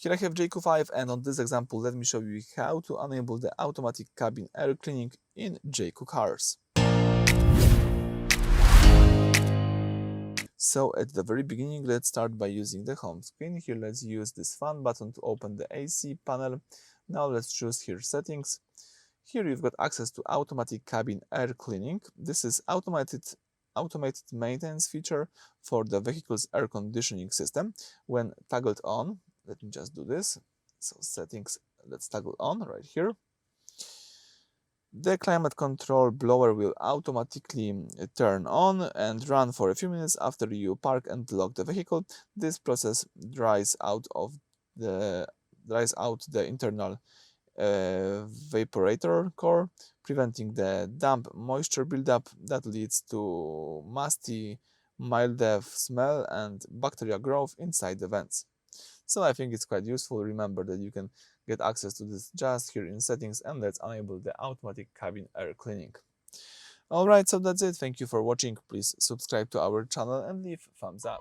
Here I have JAECOO5, and on this example let me show you how to enable the automatic cabin air cleaning in JAECOO cars. So at the very beginning, let's start by using the home screen. Here let's use this fan button to open the AC panel. Now let's choose here settings. Here you've got access to automatic cabin air cleaning. This is automated maintenance feature for the vehicle's air conditioning system. When toggled on, let me just do this. So settings, let's toggle on right here. The climate control blower will automatically turn on and run for a few minutes after you park and lock the vehicle. This process dries out the internal evaporator core, preventing the damp moisture buildup that leads to musty, mildew smell and bacteria growth inside the vents. So I think it's quite useful. Remember that you can get access to this just here in settings, and let's enable the automatic cabin air cleaning. Alright, so that's it. Thank you for watching. Please subscribe to our channel and leave thumbs up.